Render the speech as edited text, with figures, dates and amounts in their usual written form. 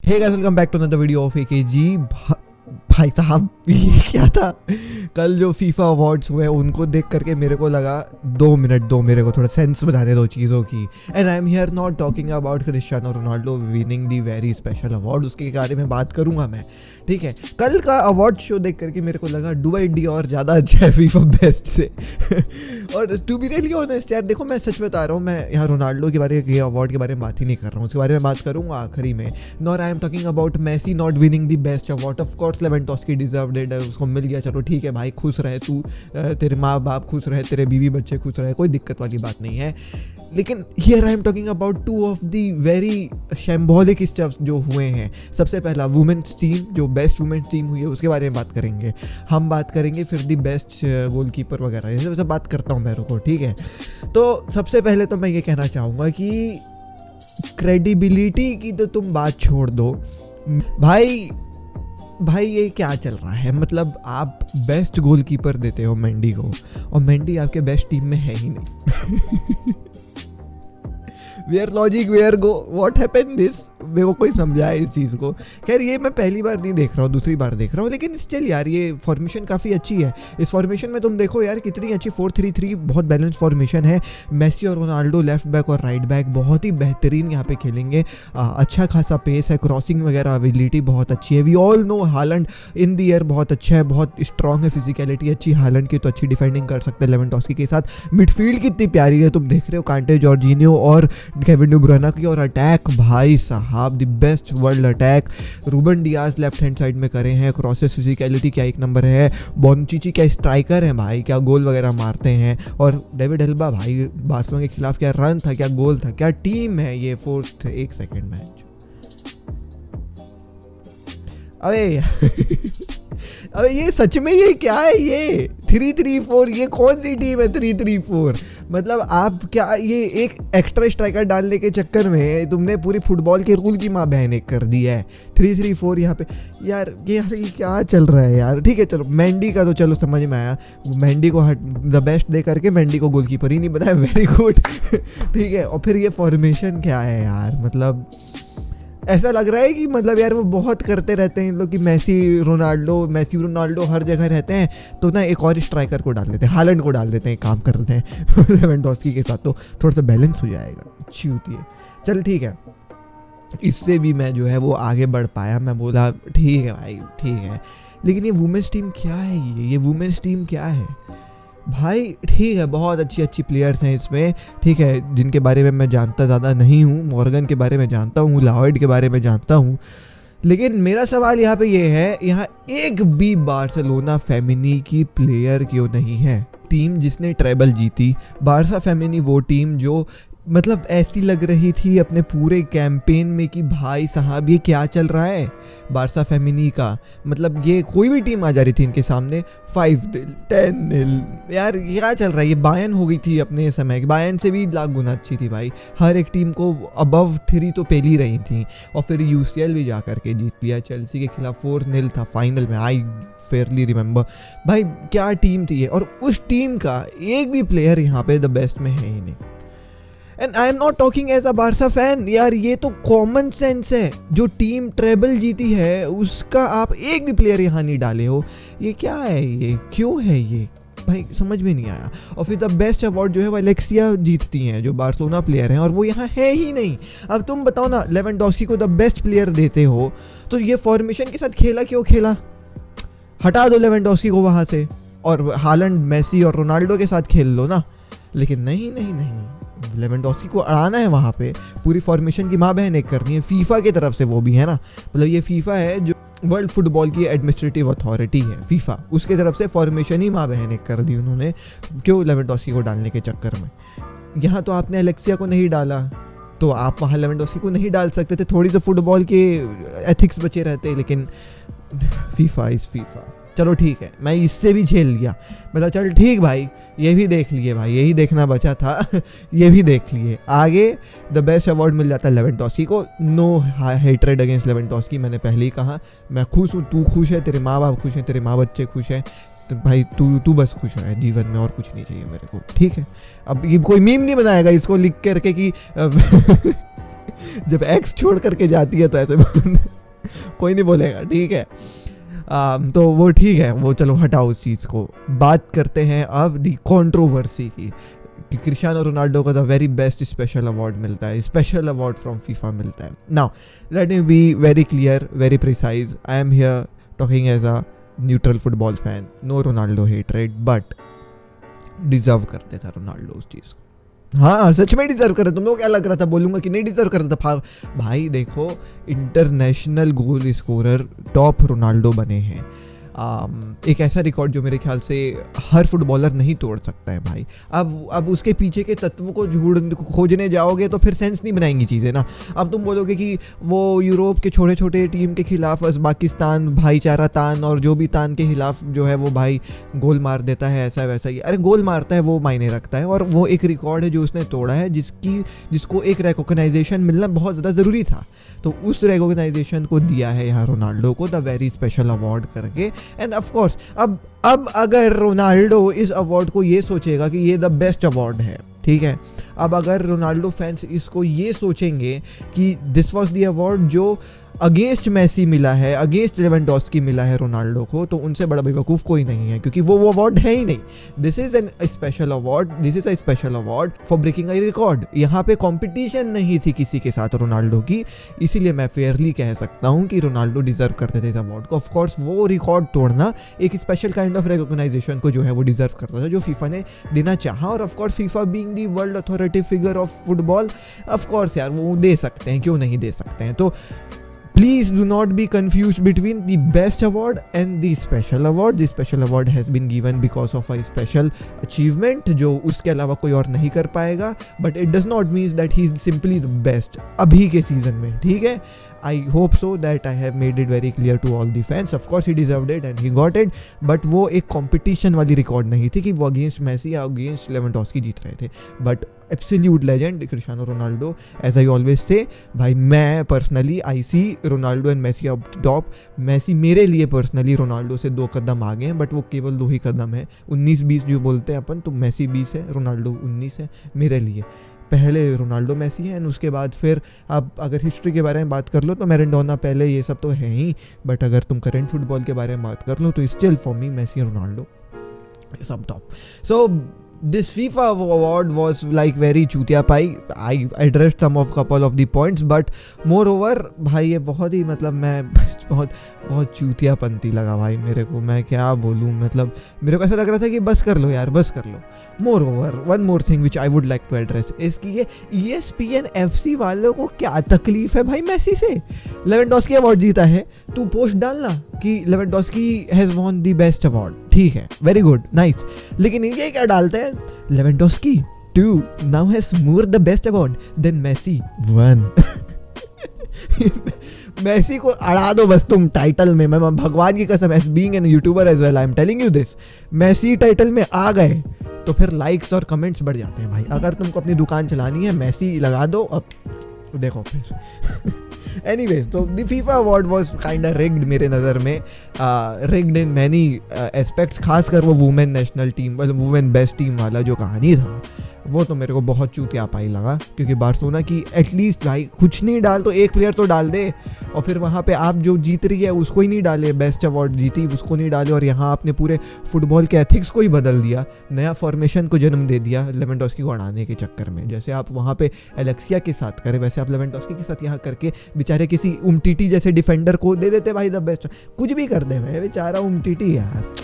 Hey guys, welcome back to another video of AKG. भाई साहब ये क्या था? कल जो फीफा अवार्ड्स हुए उनको देख करके मेरे को लगा 2 मिनट दो, मेरे को थोड़ा सेंस बनाने दो चीज़ों की। And I am here not talking about Cristiano Ronaldo winning the very special award, उसके बारे में बात करूंगा मैं, ठीक है। कल का अवार्ड शो देख करके मेरे को लगा डुआई डी और ज़्यादा अच्छा है फीफा बेस्ट से। और टू बी रियली ऑनेस्ट यार, देखो मैं सच बता रहा हूँ, मैं यहाँ रोनाल्डो के बारे में, अवार्ड के बारे में बात ही नहीं कर रहा हूँ, उसके बारे में बात करूँगा आखिरी में। Nor I am talking about Messi not winning the best award. Of course Lewandowski deserved it, उसको मिल गया, चलो ठीक है भाई, खुश रहे तू, तेरे माँ बाप खुश रहे, तेरे बीवी बच्चे खुश रहे, कोई दिक्कत वाली बात नहीं है। लेकिन here I am talking about 2 of the very shambolic stuffs जो हुए हैं। सबसे पहला वुमेन्स टीम, जो बेस्ट वुमेन्स टीम हुई है उसके बारे में बात करेंगे हम, बात करेंगे फिर दी बेस्ट गोलकीपर वगैरह, ये सब बात करता हूँ मेरे को, ठीक है। तो सबसे पहले तो मैं ये कहना चाहूँगा कि क्रेडिबिलिटी की तो तुम बात छोड़ दो भाई, ये क्या चल रहा है? मतलब आप बेस्ट गोलकीपर देते हो मेंडी को, और मेंडी आपके बेस्ट टीम में है ही नहीं। Where logic where go, what happened this? मेरे को कोई समझाए इस चीज़ को। खैर ये मैं पहली बार नहीं देख रहा हूँ, दूसरी बार देख रहा हूँ, लेकिन स्टिल यार ये फॉर्मेशन काफ़ी अच्छी है। इस फॉर्मेशन में तुम देखो यार कितनी अच्छी 4-3-3 बहुत बैलेंस फॉर्मेशन है। मेसी और रोनाल्डो लेफ्ट बैक और राइट बैक बहुत ही बेहतरीन यहाँ पे खेलेंगे। अच्छा खासा पेस है, क्रॉसिंग वगैरह एबिलिटी बहुत अच्छी है। We all know Haaland in the air बहुत अच्छा है, बहुत स्ट्रॉन्ग है, फिजिकलिटी अच्छी हालैंड की, तो अच्छी डिफेंडिंग कर सकते हैं लेवेंडोस्की के साथ। मिडफील्ड कितनी प्यारी है, तुम देख रहे हो, कांटे, जॉर्जिनियो और केविन डी ब्रुयना की। और अटैक भाई साहब the best world attack Ruben Dias left hand side में करे हैं। क्रॉसेस फिजिकलिटी क्या एक नंबर है। बोनुच्ची क्या स्ट्राइकर है भाई, क्या गोल वगैरह मारते हैं। और डेविड अल्बा भाई, बार्सिलोना के खिलाफ क्या रन था, क्या गोल था, क्या टीम है ये। 4th 1 सेकेंड मैच, अबे ये सच में ये क्या है? ये 3-3-4, ये कौन सी टीम है 3-3-4? मतलब आप क्या ये एक एक्स्ट्रा स्ट्राइकर डालने के चक्कर में तुमने पूरी फुटबॉल के रूल की माँ बहन एक कर दी है। 3-3-4 यहाँ पे यार, ये क्या चल रहा है यार? ठीक है चलो, मेंडी का तो चलो समझ में आया, मेंडी को द बेस्ट दे करके मेंडी को गोलकीपर ही नहीं बनाया, वेरी गुड। ठीक है, और फिर ये फॉर्मेशन क्या है यार? मतलब ऐसा लग रहा है कि मतलब यार वो बहुत करते रहते हैं इन लोग कि मेसी रोनाल्डो हर जगह रहते हैं, तो ना एक और स्ट्राइकर को डाल देते हैं, हालैंड को डाल देते हैं, काम कर देते हैं लेवेंडोस्की के साथ, तो थोड़ा सा बैलेंस हो जाएगा, अच्छी होती है। चल ठीक है, इससे भी मैं जो है वो आगे बढ़ पाया, मैं बोला ठीक है भाई ठीक है। लेकिन ये वुमेन्स टीम क्या है? ये वुमेन्स टीम क्या है भाई? ठीक है, बहुत अच्छी प्लेयर्स हैं इसमें, ठीक है, जिनके बारे में मैं जानता ज़्यादा नहीं हूँ। मॉर्गन के बारे में जानता हूँ, लॉयड के बारे में जानता हूँ, लेकिन मेरा सवाल यहाँ पे ये है, यहाँ एक भी बार्सिलोना फेमिनी की प्लेयर क्यों नहीं है? टीम जिसने ट्रेबल जीती, बार्सा फेमिनी, वो टीम जो मतलब ऐसी लग रही थी अपने पूरे कैंपेन में कि भाई साहब ये क्या चल रहा है बार्सा फेमिनी का। मतलब ये कोई भी टीम आ जा रही थी इनके सामने 5-0 10-0, यार ये क्या चल रहा है? ये बायर्न हो गई थी अपने समय, बायर्न से भी लाख गुना अच्छी थी भाई, हर एक टीम को अबव 3 तो पेल ही रही थी। और फिर UCL भी जा करके जीत लिया, चेल्सी के खिलाफ 4-0 था फाइनल में, आई फेयरली रिमेंबर। भाई क्या टीम थी ये, और उस टीम का एक भी प्लेयर यहाँ पे द बेस्ट में है ही नहीं। And I am not talking as a Barca fan यार, ये तो कॉमन सेंस है। जो टीम ट्रेबल जीती है उसका आप एक भी प्लेयर यहाँ नहीं डाले हो, ये क्या है? ये क्यों है? ये भाई समझ में नहीं आया। और फिर द बेस्ट अवार्ड जो है वो एलेक्सिया जीतती हैं, जो बार्सिलोना प्लेयर हैं, और वो यहाँ है ही नहीं। अब तुम बताओ ना, लेवेंडोस्की को द बेस्ट प्लेयर देते हो तो ये फॉर्मेशन के साथ खेला क्यों खेला? हटा दो लेवेंडोस्की को वहाँ से, और हालैंड, मेसी और रोनाल्डो के साथ खेल लो ना। लेकिन नहीं, लेवेंडोस्की को अड़ाना है वहाँ पे, पूरी फॉर्मेशन की माँ बहन एक करनी है फीफा की तरफ से, वो भी है ना। मतलब ये फीफा है जो वर्ल्ड फुटबॉल की एडमिनिस्ट्रेटिव अथॉरिटी है, फीफा, उसके तरफ से फॉर्मेशन ही माँ बहन एक कर दी उन्होंने, क्यों? लेवेंडोस्की को डालने के चक्कर में। यहाँ तो आपने एलेक्सिया को नहीं डाला, तो आप वहाँ लेवेंडोस्की को नहीं डाल सकते थे, थोड़ी तो फुटबॉल के एथिक्स बचे रहते, लेकिन फीफा इज़ फीफा। चलो ठीक है, मैं इससे भी झेल लिया, मतलब चल ठीक भाई, ये भी देख लिए भाई, यही देखना बचा था। ये भी देख लिए। आगे द बेस्ट अवार्ड मिल जाता है लेवेंडोस्की को। नो हेट्रेड अगेंस्ट लेवेंडोस्की, मैंने पहले ही कहा, मैं खुश हूँ, तू खुश है, तेरे माँ बाप खुश हैं, तेरे माँ बच्चे खुश हैं, तो भाई तू बस खुश रहे जीवन में, और कुछ नहीं चाहिए मेरे को, ठीक है। अब ये कोई मीम नहीं बनाएगा इसको लिख करके कि जब एक्स छोड़ करके जाती है तो ऐसे कोई नहीं बोलेगा, ठीक है। तो वो ठीक है, वो चलो हटाओ उस चीज़ को। बात करते हैं अब दी कंट्रोवर्सी की कि क्रिस्टियानो रोनाल्डो को the very best special award मिलता है, स्पेशल अवार्ड फ्रॉम फीफा मिलता है। Now let me be very clear, very precise, I am here talking as a neutral football fan, no Ronaldo hatred, but deserve करते था Ronaldo उस चीज़ को। हाँ सच में डिजर्व कर रहे। तुम लोग क्या लग रहा था, बोलूँगा कि नहीं डिजर्व करता था? भाई देखो, international goal scorer top Ronaldo बने हैं। एक ऐसा रिकॉर्ड जो मेरे ख्याल से हर फुटबॉलर नहीं तोड़ सकता है भाई। अब उसके पीछे के तत्व को खोजने जाओगे तो फिर सेंस नहीं बनाएंगी चीज़ें ना। अब तुम बोलोगे कि वो यूरोप के छोटे छोटे टीम के खिलाफ उज़्बेकिस्तान, भाईचारा तान और जो भी तान के खिलाफ जो है वो भाई गोल मार देता है, ऐसा वैसा ही। अरे गोल मारता है वो मायने रखता है, और वो एक रिकॉर्ड है जो उसने तोड़ा है, जिसको एक रिकॉग्नाइजेशन मिलना बहुत ज़्यादा ज़रूरी था। तो उस रिकॉग्नाइजेशन को दिया है यहाँ रोनाल्डो को द वेरी स्पेशल अवार्ड करके। एंड ऑफ कोर्स अब अगर रोनाल्डो इस अवार्ड को ये सोचेगा कि ये द बेस्ट अवार्ड है, ठीक है, अब अगर रोनाल्डो फैंस इसको ये सोचेंगे कि दिस वाज द अवार्ड जो अगेंस्ट मैसी मिला है, अगेंस्ट लेवेंडोस्की मिला है रोनाल्डो को, तो उनसे बड़ा बेवकूफ़ कोई नहीं है, क्योंकि वो अवार्ड है ही नहीं। This is an special award, this is a special award for breaking a record. यहाँ पे कंपटीशन नहीं थी किसी के साथ रोनाल्डो की, इसीलिए मैं फेयरली कह सकता हूँ कि रोनाल्डो डिजर्व करते थे इस अवार्ड को। ऑफकोर्स वो रिकॉर्ड तोड़ना एक स्पेशल काइंड ऑफ रिकॉग्नाइजेशन को जो है वो डिजर्व करता था, जो फीफा ने देना चाहा। और of course FIFA being the world authority figure of football, of course यार वो दे सकते हैं, क्यों नहीं दे सकते हैं। तो please do not be confused between the best award and the special award. The special award has been given because of a special achievement जो उसके अलावा कोई और नहीं कर पाएगा, but it does not mean that he is simply the best अभी के सीजन में, ठीक है। I hope so that I have made it very clear to all the fans. Of course he deserved it and he got it, but वो एक competition वाली record नहीं थी कि वो अगेंस्ट मैसी या अगेंस्ट लेवेंडोस्की जीत रहे थे। But absolute legend Cristiano Ronaldo, as I always say, भाई मैं personally I see Ronaldo and Messi up top. Messi मेरे लिए पर्सनली रोनाल्डो से 2 कदम आगे हैं, बट वो केवल 2 ही कदम है। 19-20 जो बोलते हैं अपन, तो मैसी 20 है, रोनाल्डो 19 है मेरे लिए। पहले रोनाल्डो मैसी है, एंड उसके बाद फिर आप अगर हिस्ट्री के बारे में बात कर लो तो मैराडोना पहले, ये सब तो है ही, बट अगर तुम करंट फुटबॉल के बारे में बात कर लो तो still for me Messi Ronaldo सब top. So this FIFA award was like very चूतिया पाई। I addressed some of couple of the points, but moreover भाई ये बहुत ही मतलब मैं बहुत चूतिया पंती लगा भाई मेरे को। मैं क्या बोलूँ, मतलब मेरे को ऐसा लग रहा था कि बस कर लो यार, बस कर लो। Moreover one more thing which I would like to address is कि ये ESPN FC वालों को क्या तकलीफ है भाई मैसी से। लेवेंडोस्की अवार्ड जीता है, तू पोस्ट डालना कि Lewandowski has won the best award, ठीक है, वेरी गुड, नाइस। लेकिन ये क्या डालते हैं, Lewandowski too now has more the best award than Messi won. Messi को अड़ा दो बस तुम टाइटल में, मैं भगवान की कसम, as being an YouTuber as well I am telling you this, Messi title में आ गए तो फिर लाइक्स और कमेंट्स बढ़ जाते हैं भाई। अगर तुमको अपनी दुकान चलानी है, मैसी लगा दो, अब देखो फिर। Anyways, तो the FIFA award was kind of rigged मेरे नज़र में, rigged in many aspects, खासकर वो women national team, women best team वाला जो कहानी था, वो तो मेरे को बहुत चूतिया पाई लगा। क्योंकि बार्सिलोना की एटलीस्ट भाई कुछ नहीं डाल तो एक प्लेयर तो डाल दे, और फिर वहाँ पे आप जो जीत रही है उसको ही नहीं डाले, बेस्ट अवार्ड जीती उसको नहीं डाले, और यहाँ आपने पूरे फुटबॉल के एथिक्स को ही बदल दिया, नया फॉर्मेशन को जन्म दे दिया लेवेंडोस्की को हटाने के चक्कर में। जैसे आप वहाँ पे एलेक्सिया के साथ करें, वैसे आप लेवेंडोस्की के साथ यहाँ करके बेचारे किसी उमटीटी जैसे डिफेंडर को दे देते भाई द बेस्ट, कुछ भी कर दे भाई बेचारा उमटीटी यार।